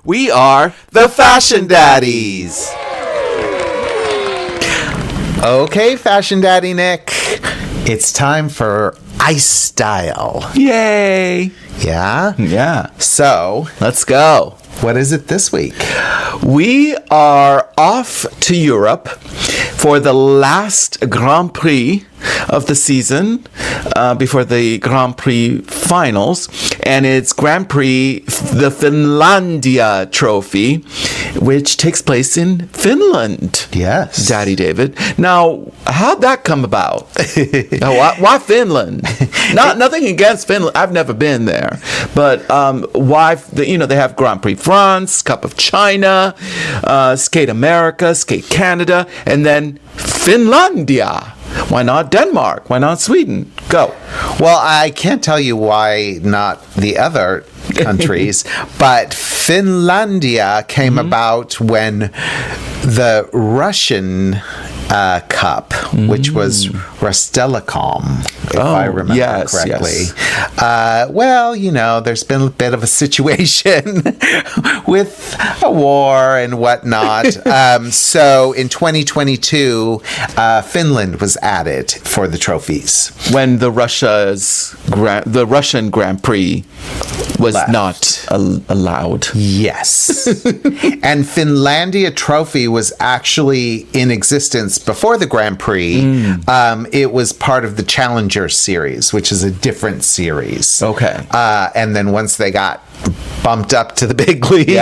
We are the Fashion Daddies. Okay, Fashion Daddy Nick, it's time for Ice Style. Yay. Yeah? Yeah. So, Let's go. what is it this week? We are off to Europe for the last Grand Prix of the season before the Grand Prix finals. And it's Grand Prix, the Finlandia Trophy, which takes place in Finland. Yes. Daddy David. Now, how'd that come about? Why Finland? Nothing against Finland. I've never been there. But why? They have Grand Prix France, Cup of China, Skate America, Skate Canada, and then Finlandia. Why not Denmark? Why not Sweden? Go. Well, I can't tell you why not the other countries, but Finlandia came about when the Russian Cup, which was Rostelekom, if I remember correctly. Yes. There's been a bit of a situation with a war and whatnot. So in 2022, Finland was added for the trophies. When the Russian Grand Prix was Left. not allowed. Yes. And Finlandia Trophy was actually in existence before the Grand Prix. It was part of the Challenger Series, which is a different series. Okay. And then once they got bumped up to the big leagues,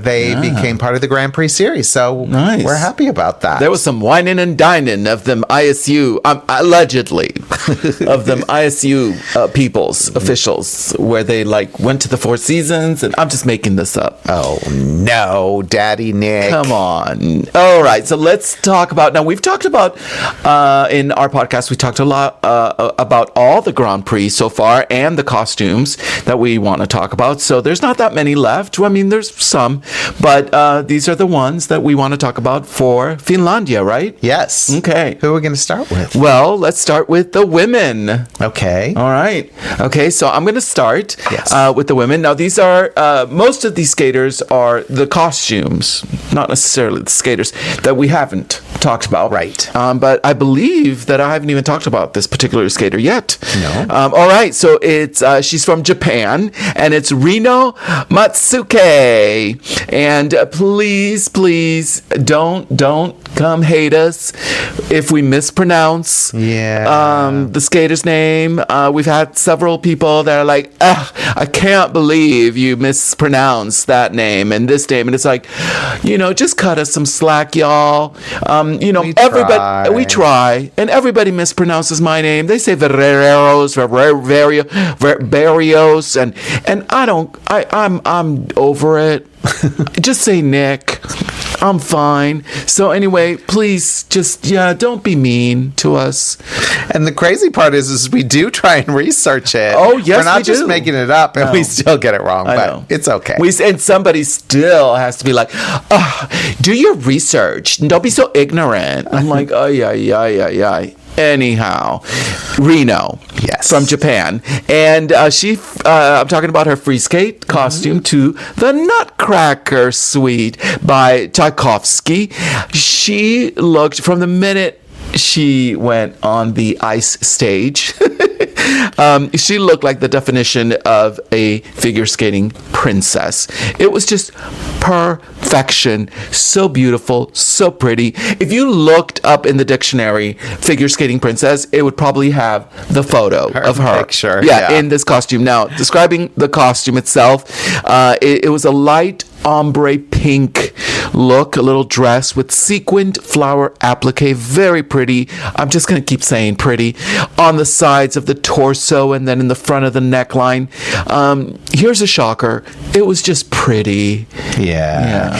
they became part of the Grand Prix Series. So Nice. We're happy about that. There was some whining and dining of them ISU, allegedly, of them ISU officials, where they went to the Four Seasons, and I'm just making this up. Oh, no, Daddy Nick. Come on. All right, so let's talk about, now we've talked about, in our podcast, we talked a lot about all the Grand Prix so far and the costumes that we want to talk about. So there's not that many left. I mean, there's some, but these are the ones that we want to talk about for Finlandia, right? Yes. Okay. Who are we going to start with? Well, let's start with the women. Okay. All right. Okay, so I'm going to start Yes. with the women. Now, these are, most of these skaters are the costumes, not necessarily the skaters, that we haven't talked about. Right. But I believe that I haven't even talked about this particular skater yet. No. All right, so it's she's from Japan, and it's Rino Matsuike. And please, don't come hate us if we mispronounce the skater's name. We've had several people that are like, I can't believe you mispronounced that name and this name. And it's like, just cut us some slack, y'all. We try. And everybody mispronounces my name. They say Barrios, and I'm over it. Just say Nick. I'm fine. So anyway, please don't be mean to us. And the crazy part is we do try and research it. Oh, yes, we're not we just do. making it up, and we still get it wrong. I but know. it's okay. And somebody still has to be like, do your research. Don't be so ignorant. I'm like, yeah. Anyhow, Rino, yes, from Japan, and I'm talking about her free skate costume to the Nutcracker Suite by Tchaikovsky. She looked, from the minute she went on the ice stage, she looked like the definition of a figure skating princess. It was just perfection. So beautiful, so pretty. If you looked up in the dictionary figure skating princess, it would probably have the photo of her. Picture. Yeah, in this costume. Now, describing the costume itself, it was a light ombre pink look, a little dress with sequined flower applique, very pretty. I'm just going to keep saying pretty. On the sides of the torso and then in the front of the neckline. Here's a shocker. It was just pretty. Yeah.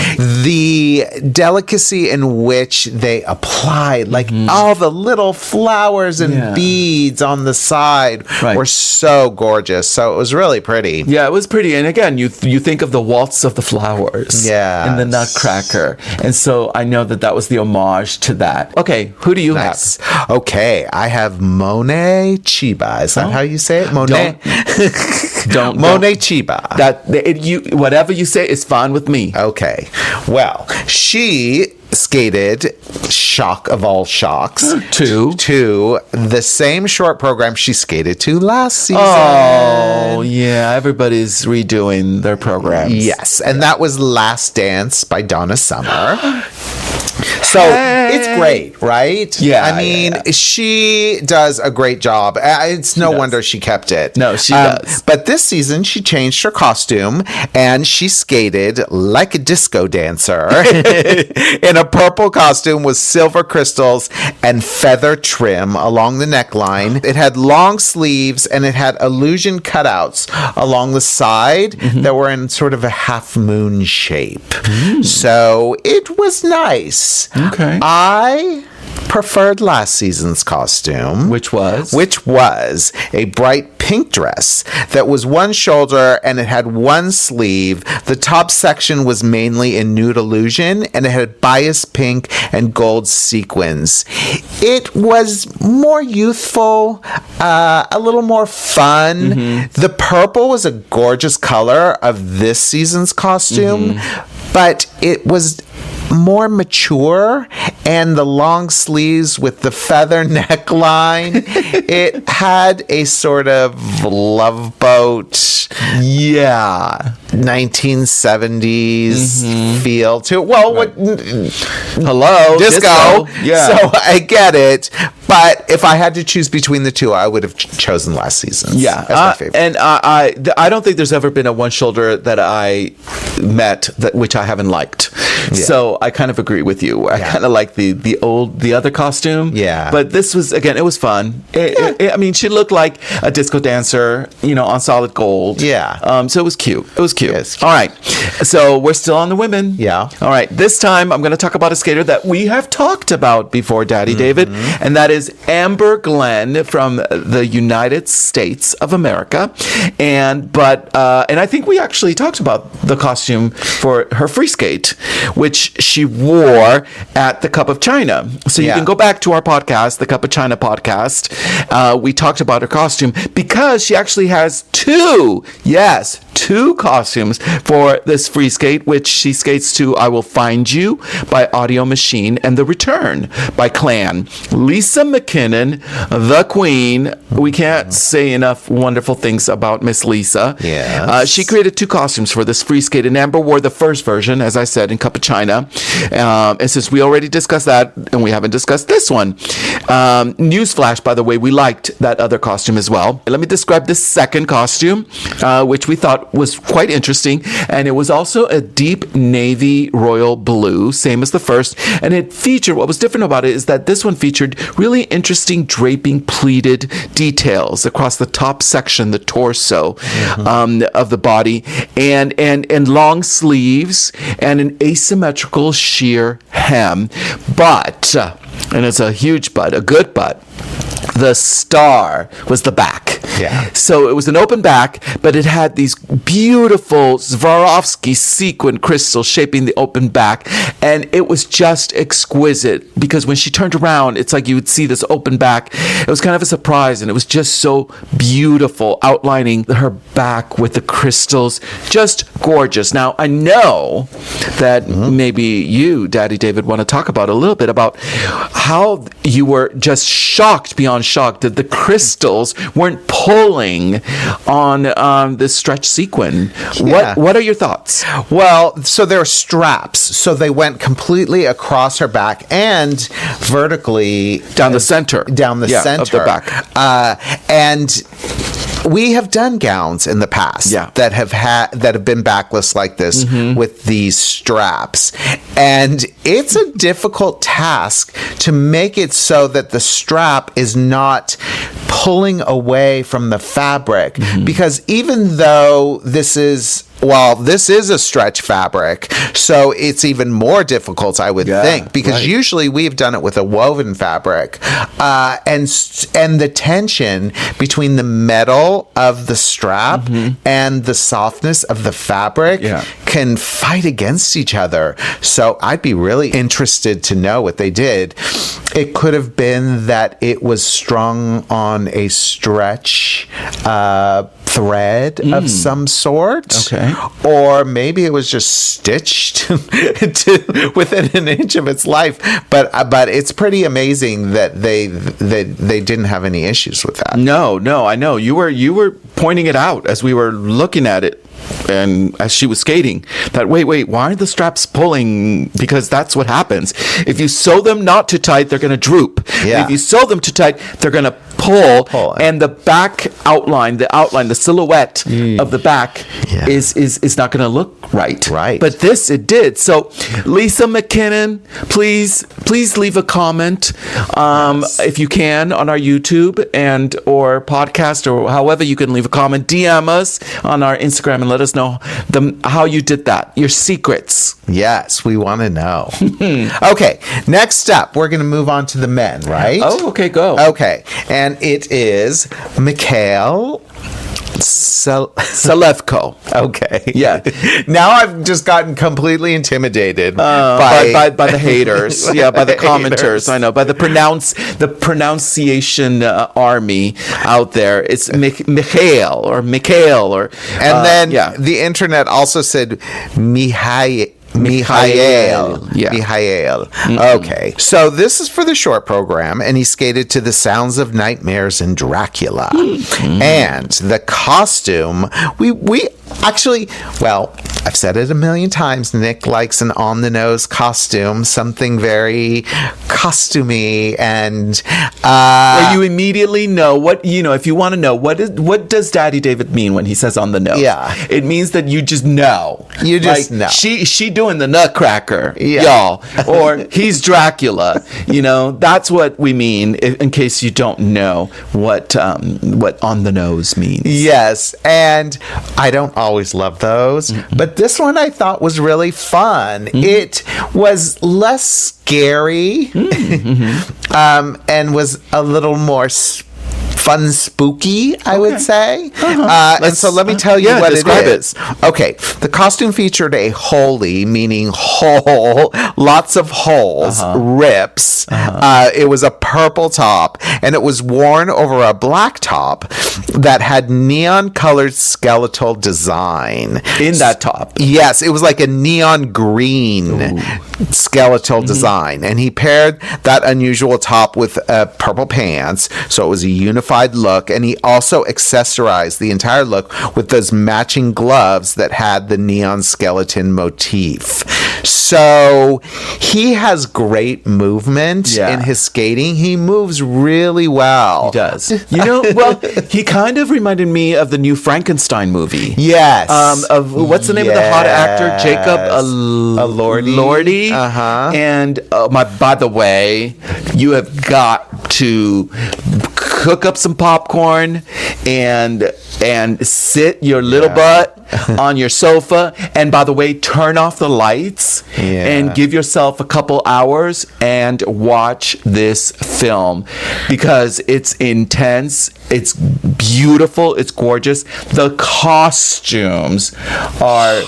The delicacy in which they applied, all the little flowers and beads on the side were so gorgeous. So it was really pretty. Yeah, it was pretty. And again, you think of the waltz of the flowers. Yeah. And the Nutcracker. nutcracker. And so I know that was the homage to that. Okay, who do you Nice. Okay, I have Monet Chiba. Is that how you say it? Monet. Don't Monet Chiba. Whatever you say is fine with me. Okay. Well, she skated, shock of all shocks, to the same short program she skated to last season. Oh, yeah. Everybody's redoing their programs. Yes. And that was Last Dance by Donna Summer. So it's great, right? Yeah. I mean, she does a great job. It's no wonder she kept it. No, she does. But this season, she changed her costume and she skated like a disco dancer in a purple costume with silver crystals and feather trim along the neckline. It had long sleeves and it had illusion cutouts along the side that were in sort of a half moon shape. So it was nice. Okay. I preferred last season's costume, which was a bright pink dress that was one shoulder and it had one sleeve. The top section was mainly in nude illusion and it had bias pink and gold sequins. It was more youthful, a little more fun. The purple was a gorgeous color of this season's costume, but it was more mature, and the long sleeves with the feather neckline, it had a sort of Love Boat, 1970s feel to it. Well, hello, disco. Yeah. So I get it, but if I had to choose between the two, I would have chosen last season. Yeah, as my favorite. And I don't think there's ever been a one shoulder that I met which I haven't liked. Yeah. So I kind of agree with you. I kind of like the other costume. Yeah. But this was, again, it was fun. I mean, she looked like a disco dancer, on solid gold. Yeah. So it was cute. Yes. All right. So we're still on the women. Yeah. All right. This time I'm going to talk about a skater that we have talked about before, Daddy David, and that is Amber Glenn from the United States of America. And I think we actually talked about the costume for her free skate, which she wore at the Cup of China. So you can go back to our podcast, the Cup of China podcast. We talked about her costume because she actually has two costumes for this free skate, which she skates to I Will Find You by Audio Machine and The Return by Clan. Lisa McKinnon, the queen. We can't say enough wonderful things about Miss Lisa. Yes. She created two costumes for this free skate, and Amber wore the first version, as I said, in Cup of China. And since we already discussed that, and we haven't discussed this one, newsflash, by the way, we liked that other costume as well. Let me describe the second costume, which we thought was quite interesting, and it was also a deep navy royal blue, same as the first, and it featured, what was different about it is that this one featured really interesting draping pleated details across the top section, the torso of the body, and long sleeves and an asymmetrical sheer hem, but, and it's a huge but, a good but, the star was the back. Yeah. So it was an open back, but it had these beautiful Swarovski sequin crystals shaping the open back. And it was just exquisite because when she turned around, it's like you would see this open back. It was kind of a surprise, and it was just so beautiful, outlining her back with the crystals. Just gorgeous. Now, I know that maybe you, Daddy David, want to talk about a little bit about how you were just shocked beyond shocked that the crystals weren't pulling on this stretch sequin. Yeah. What are your thoughts? Well, so there are straps. So they went completely across her back and vertically Down the center. Of the back. And we have done gowns in the past that have been backless like this with these straps. And it's a difficult task to make it so that the strap is not pulling away from the fabric, because even though this is a stretch fabric, so it's even more difficult, I would think, because usually we've done it with a woven fabric, and the tension between the metal of the strap and the softness of the fabric can fight against each other. So I'd be really interested to know what they did. It could have been that it was strung on a stretch thread of some sort. Okay. Or maybe it was just stitched to within an inch of its life. But it's pretty amazing that they didn't have any issues with that. No, I know. You were pointing it out as we were looking at it. And as she was skating, that wait, why are the straps pulling? Because that's what happens. If you sew them not too tight, they're going to droop. Yeah. If you sew them too tight, they're going to pull. And the back outline, the silhouette of the back is not going to look right. Right. But this, it did. So, Lisa McKinnon, please leave a comment if you can on our YouTube and or podcast or however you can leave a comment. DM us on our Instagram and let us know how you did that. Your secrets. Yes, we want to know. Okay, next up, we're going to move on to the men, right? Oh, okay, go. Okay, and it is Mikhail Salevko. Okay. Yeah. Now I've just gotten completely intimidated by the haters. By the commenters. Haters. I know. By the pronunciation army out there. It's Mikhail or And then the internet also said Mihail. Yeah. Mihail. Okay. So this is for the short program, and he skated to the sounds of Nightmares and Dracula. And the costume, we actually, well, I've said it a million times, Nick likes an on-the-nose costume, something very costumey, and where you immediately know if you want to know what does Daddy David mean when he says on the nose? Yeah. It means that you just know. You just know. She doing the Nutcracker, y'all, or he's Dracula. That's what we mean. In case you don't know what on the nose means. Yes, and I don't always love those, but this one I thought was really fun. It was less scary and was a little more fun, spooky, I would say. And so let me tell you what it is. Okay, the costume featured a holy, meaning hole, lots of holes, rips. It was a purple top, and it was worn over a black top that had neon-colored skeletal design. In that top? Yes, it was like a neon green skeletal design, and he paired that unusual top with purple pants, so it was a unified look, and he also accessorized the entire look with those matching gloves that had the neon skeleton motif. So he has great movement in his skating. He moves really well. He does. He kind of reminded me of the new Frankenstein movie. Yes. Of what's the name of the hot actor? Jacob Elordi. And by the way, you have got to cook up some popcorn and sit your little butt on your sofa, and by the way, turn off the lights and give yourself a couple hours and watch this film, because it's intense, it's beautiful, it's gorgeous. The costumes are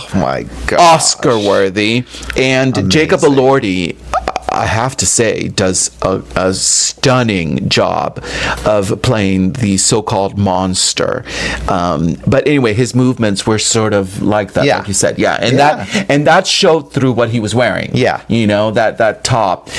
Oscar worthy, and amazing. Jacob Elordi, I have to say, does a stunning job of playing the so-called monster. But anyway, his movements were sort of like that, like you said. And that showed through what he was wearing. That top.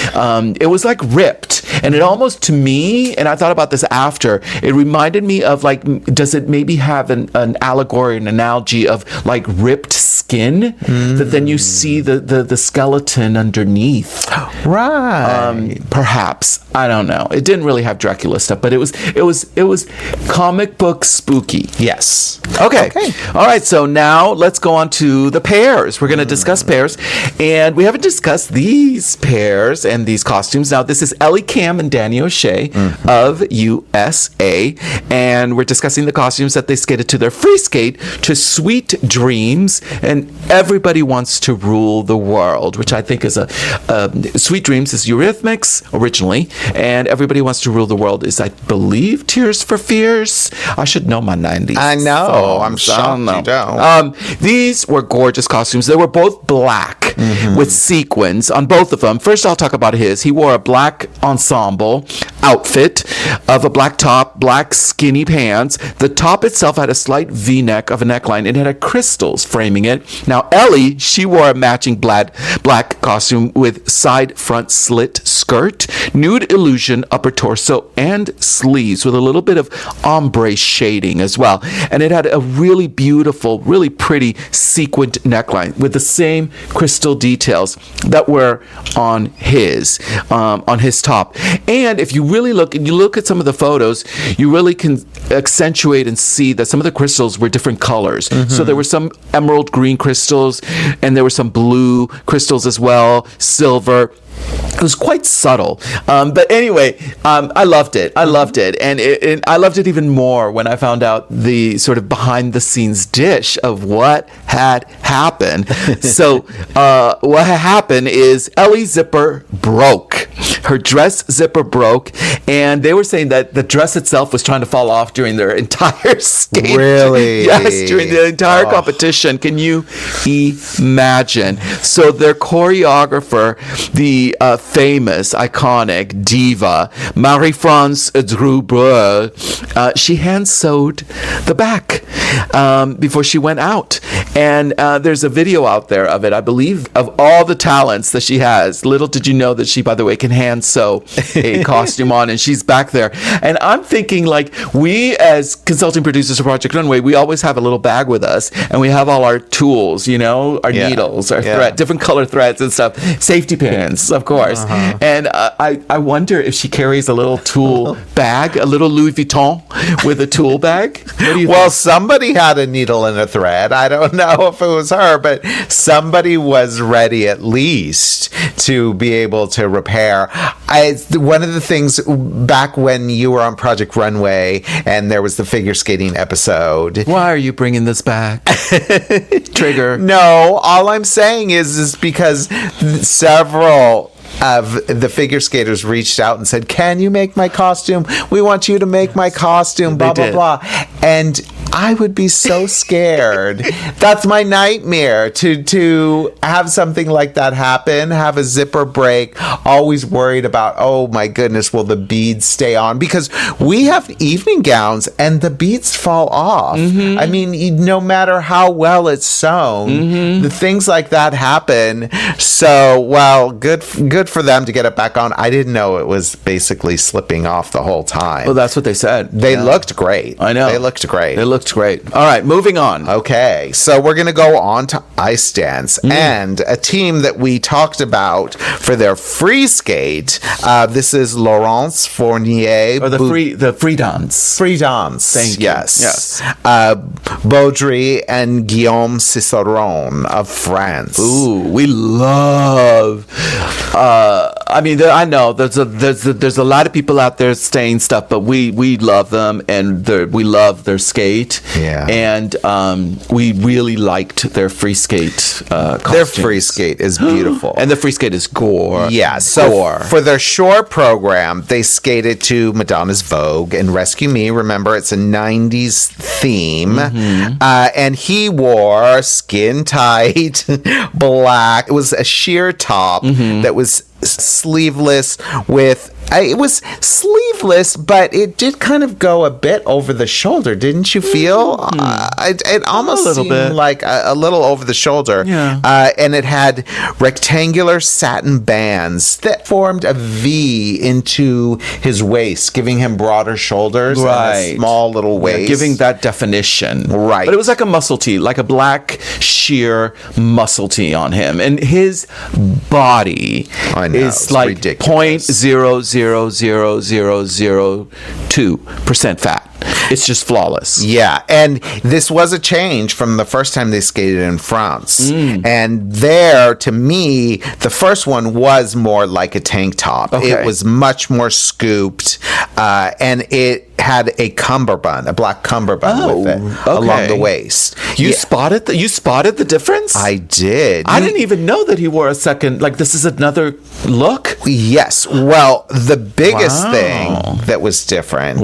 It was like ripped. And it almost, to me, and I thought about this after, it reminded me of, like, does it maybe have an allegory, an analogy of like ripped skin, that then you see the skeleton underneath. Right. Perhaps. I don't know. It didn't really have Dracula stuff, but it was comic book spooky. Yes. Okay. All right. So now let's go on to the pairs. We're going to discuss pairs, and we haven't discussed these pairs and these costumes. Now, this is Ellie Cam and Danny O'Shea of USA, and we're discussing the costumes that they skated to their free skate to Sweet Dreams, and and everybody wants to rule the world, which I think is a Sweet Dreams is Eurythmics originally, and Everybody Wants to Rule the World is, I believe, Tears for Fears. I should know my 90s. I know. songs. I'm shocked you don't. These were gorgeous costumes. They were both black with sequins on both of them. First, I'll talk about his. He wore a black ensemble outfit of a black top, black skinny pants. The top itself had a slight V-neck of a neckline. It had crystals framing it. Now, Ellie, she wore a matching black costume with side front slit skirt, nude illusion upper torso, and sleeves with a little bit of ombre shading as well. And it had a really beautiful, really pretty sequined neckline with the same crystal details that were on his top. And if you really look at some of the photos, you really can accentuate and see that some of the crystals were different colors. So there were some emerald green crystals, and there were some blue crystals as well, silver. It was quite subtle. But anyway, I loved it. And I loved it even more when I found out the sort of behind-the-scenes dish of what had happened. So what had happened is Ellie's zipper broke. Her dress zipper broke, and they were saying that the dress itself was trying to fall off during their entire skate. Really? Yes, during the entire competition. Can you imagine? So their choreographer, the famous, iconic diva, Marie-France Drubreuil, she hand-sewed the back before she went out. And there's a video out there of it, I believe, of all the talents that she has. Little did you know that she, by the way, can hand sew a costume on, and she's back there. And I'm thinking, like, we as consulting producers of Project Runway, we always have a little bag with us, and we have all our tools, our needles, our thread, different color threads and stuff, safety pins, of course. And I wonder if she carries a little tool bag, a little Louis Vuitton with a tool bag. What do you Well, think? somebody had a needle and a thread. I don't know if it was her, but somebody was ready at least to be able to repair. One of the things back when you were on Project Runway and there was the figure skating episode. Why are you bringing this back? Trigger. No, all I'm saying is because several of the figure skaters reached out and said, "Can you make my costume? We want you to make my costume, blah, blah, blah." And I would be so scared. That's my nightmare, to have something like that happen, have a zipper break, always worried about, oh my goodness, will the beads stay on? Because we have evening gowns and the beads fall off. I mean, no matter how well it's sewn, the things like that happen. So, well, good for them to get it back on. I didn't know it was basically slipping off the whole time. Well, that's what they said. They looked great. I know. They looked great. They looked great. All right, moving on. Okay, so we're going to go on to ice dance, and a team that we talked about for their free skate. This is Laurence Fournier. Or the free dance. Free dance. Thank you. Yes. Beaudry and Guillaume Cizeron of France. Ooh, we love. I know there's a lot of people out there saying stuff, but we love them, and we love their skate. Yeah. And we really liked their free skate costumes. Their free skate is beautiful. And the free skate is gore. Yeah, so for their shore program, they skated to Madonna's Vogue and Rescue Me. Remember, it's a 90s theme. And he wore skin-tight black. It was a sheer top that was sleeveless with... It was sleeveless, but it did kind of go a bit over the shoulder, didn't you feel? It almost seemed like a little over the shoulder. Yeah. And it had rectangular satin bands that formed a V into his waist, giving him broader shoulders and a small little waist. Yeah, giving that definition. Right. But it was like a muscle tee, like a black sheer muscle tee on him. And his body is like ridiculous. 0.00002% fat. It's just flawless. Yeah, and this was a change from the first time they skated in France. And there, to me, the first one was more like a tank top. Okay. It was much more scooped, and it had a cummerbund, a black cummerbund with it along the waist. You spotted the difference? I did. I didn't even know that he wore a second. Like, this is another look? Yes. Well, the biggest thing that was different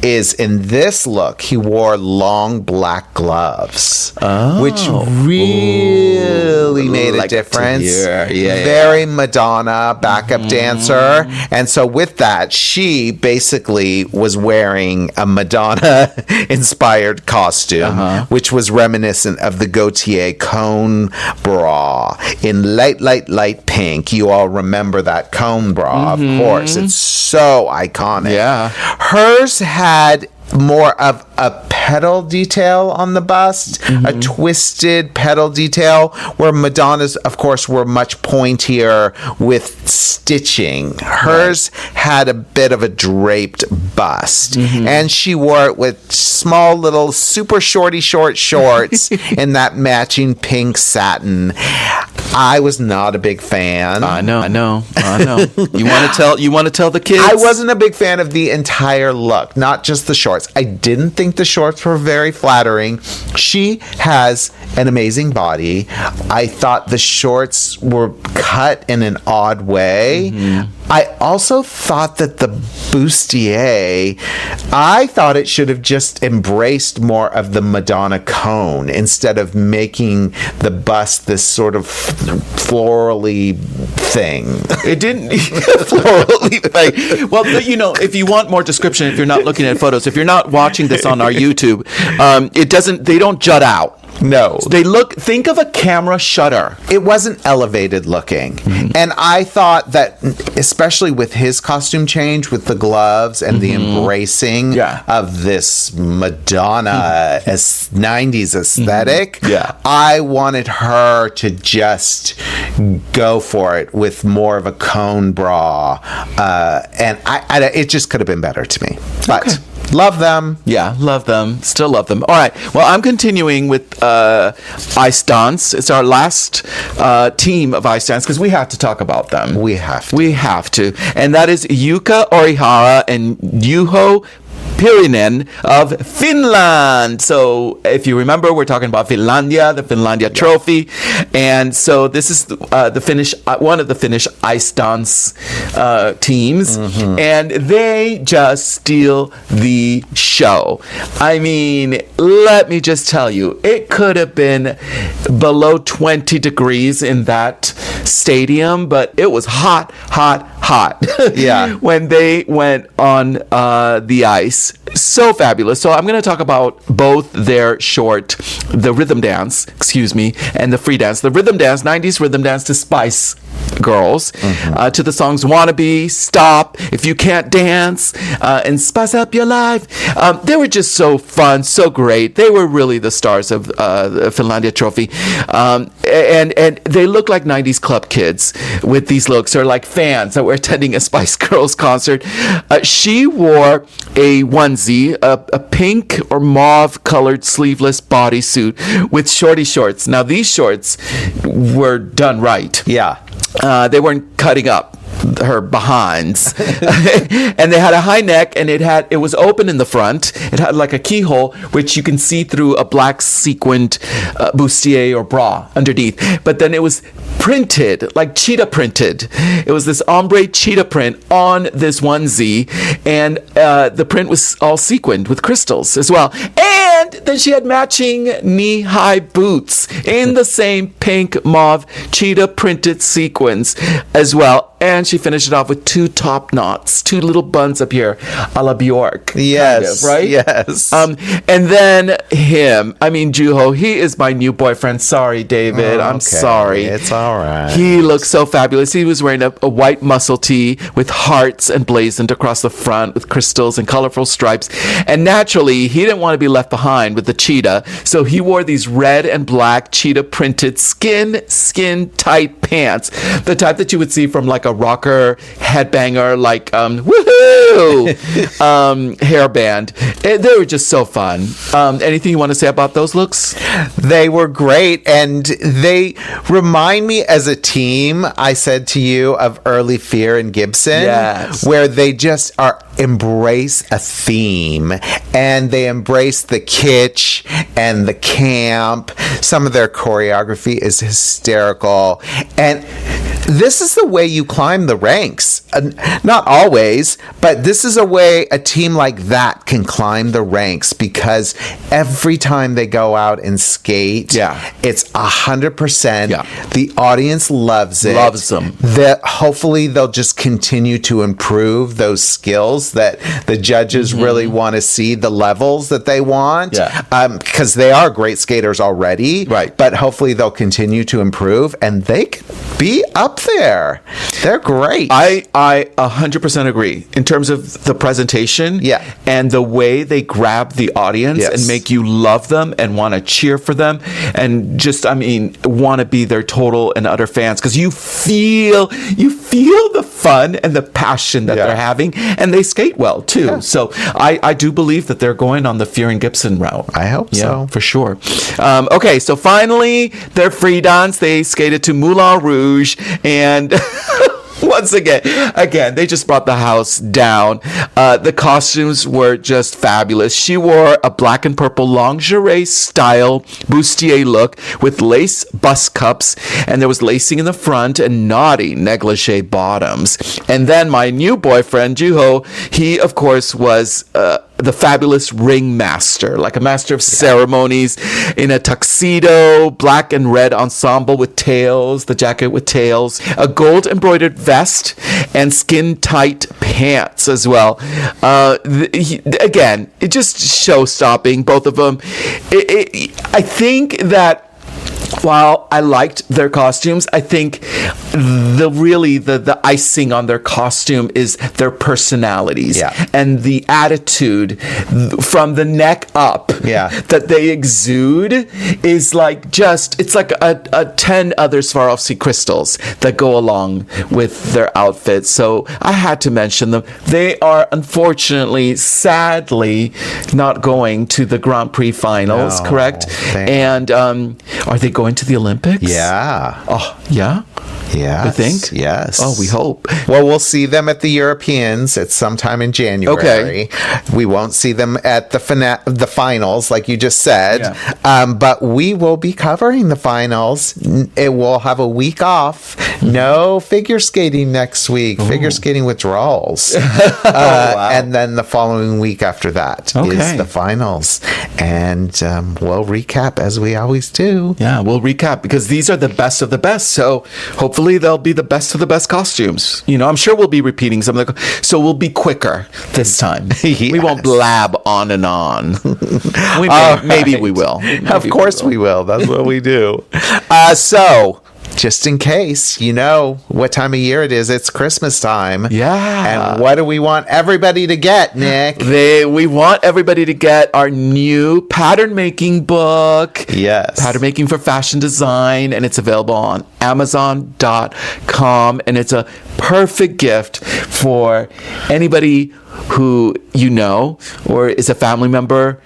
is in this look, he wore long black gloves, which really made a difference. Very Madonna backup dancer. And so with that, she basically was wearing a Madonna-inspired costume, which was reminiscent of the Gaultier cone bra in light pink. You all remember that cone bra, of course. It's so iconic. Yeah. Hers had more of a petal detail on the bust, a twisted petal detail, where Madonna's, of course, were much pointier with stitching. Hers had a bit of a draped bust, and she wore it with small little super short shorts in that matching pink satin. I was not a big fan. I know. You want to tell the kids? I wasn't a big fan of the entire look, not just the shorts. I didn't think the shorts were very flattering. She has an amazing body. I thought the shorts were cut in an odd way. I also thought that the bustier, I thought it should have just embraced more of the Madonna cone instead of making the bust this sort of florally thing. It didn't florally thing. Well, if you want more description, if you're not looking at photos, if you're not watching this on our YouTube, they don't jut out. No. Think of a camera shutter. It wasn't elevated looking. And I thought that, especially with his costume change, with the gloves and the embracing of this Madonna 90s aesthetic, I wanted her to just go for it with more of a cone bra. And it just could have been better to me. But love them. Yeah, love them. Still love them. All right. Well, I'm continuing with ice dance. It's our last team of ice dance because we have to talk about them. We have to. And that is Yuka Orihara and Juho Pirinen of Finland. So if you remember, we're talking about Finlandia, the Finlandia Trophy. And so this is the Finnish, one of the Finnish ice dance teams. And they just steal the show. I mean, let me just tell you, it could have been below 20 degrees in that stadium, but it was hot. Yeah. When they went on the ice. So fabulous. So I'm going to talk about both their short, the rhythm dance, and the free dance. The rhythm dance, 90s rhythm dance to Spice Girls, to the songs Wannabe, Stop, If You Can't Dance, and Spice Up Your Life. They were just so fun, so great. They were really the stars of the Finlandia Trophy. And they look like 90s club kids with these looks. They're like fans that were attending a Spice Girls concert. She wore a onesie, a pink or mauve colored sleeveless bodysuit with shorty shorts. Now these shorts were done right. Yeah. They weren't cutting up her behinds. And they had a high neck, and it was open in the front. It had like a keyhole which you can see through a black sequined bustier or bra underneath, but then it was printed, like cheetah printed. It was this ombre cheetah print on this onesie, and the print was all sequined with crystals as well. And then she had matching knee-high boots in the same pink mauve cheetah printed sequins as well. And she finished it off with two top knots, two little buns up here, a la Bjork. Yes. Kind of, right? Yes. And then Juho, he is my new boyfriend. Sorry, David. I'm sorry. It's all right. He looked so fabulous. He was wearing a white muscle tee with hearts emblazoned across the front with crystals and colorful stripes. And naturally, he didn't want to be left behind with the cheetah. So he wore these red and black cheetah printed skin tight pants, the type that you would see from like a a rocker headbanger, like woohoo hairband. They were just so fun. Anything you want to say about those looks? They were great, and they remind me as a team, I said to you, of early Fear and Gibson, Yes. where they just embrace a theme, and they embrace the kitsch and the camp. Some of their choreography is hysterical, and this is the way you climb the ranks. Not always, but this is a way a team like that can climb the ranks, because every time they go out and skate, it's 100%. Yeah. The audience loves it. Loves them. Hopefully they'll just continue to improve those skills that the judges really want to see, the levels that they want. Because they are great skaters already. Right. But hopefully they'll continue to improve, and they can be up there. They're great. I 100% agree in terms of the presentation and the way they grab the audience and make you love them and want to cheer for them and just, want to be their total and utter fans, because you feel the fun and the passion that they're having, and they skate well too. So I do believe that they're going on the Fear and Gibson route. I hope so. For sure. Okay, so finally, their free dance, they skated to Moulin Rouge, and once again, they just brought the house down. The costumes were just fabulous. She wore a black and purple lingerie style bustier look with lace bust cups, and there was lacing in the front and naughty negligee bottoms. And then my new boyfriend, Juho, he, of course, was the fabulous ring master, like a master of ceremonies, in a tuxedo, black and red ensemble with tails, the jacket with tails, a gold embroidered vest, and skin tight pants as well. Again, it just show stopping, both of them. I think that while I liked their costumes, I think the icing on their costume is their personalities and the attitude from the neck up that they exude is like it's like a 10 other Swarovski crystals that go along with their outfits. So I had to mention them. They are unfortunately, sadly, not going to the Grand Prix finals, correct? And are they going to the Olympics? Yeah. Oh, yeah? Yeah. You think? Yes. Oh, we hope. Well, we'll see them at the Europeans at sometime in January. Okay. We won't see them at the finals, like you just said. But we will be covering the finals. It will have a week off. No figure skating next week. Figure skating withdrawals. Wow. And then the following week after that is the finals. And we'll recap as we always do. Yeah, we'll recap because these are the best of the best. So hopefully they'll be the best of the best costumes. I'm sure we'll be repeating some of the... So we'll be quicker this time. We won't blab on and on. Maybe we will. Of course we will. That's what we do. So... just in case, what time of year it is. It's Christmas time. Yeah. And what do we want everybody to get, Nick? We want everybody to get our new pattern making book. Yes. Pattern making for fashion design. And it's available on Amazon.com. And it's a perfect gift for anybody who or is a family member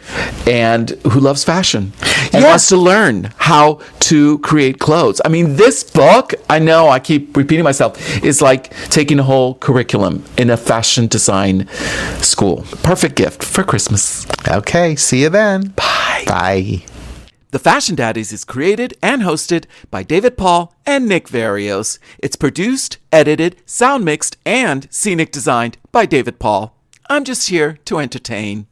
and who loves fashion and wants to learn how to create clothes. This book, I know I keep repeating myself, is like taking a whole curriculum in a fashion design school. Perfect gift for Christmas. Okay, see you then. Bye. Bye. The Fashion Daddies is created and hosted by David Paul and Nick Varios. It's produced, edited, sound mixed, and scenic designed by David Paul. I'm just here to entertain.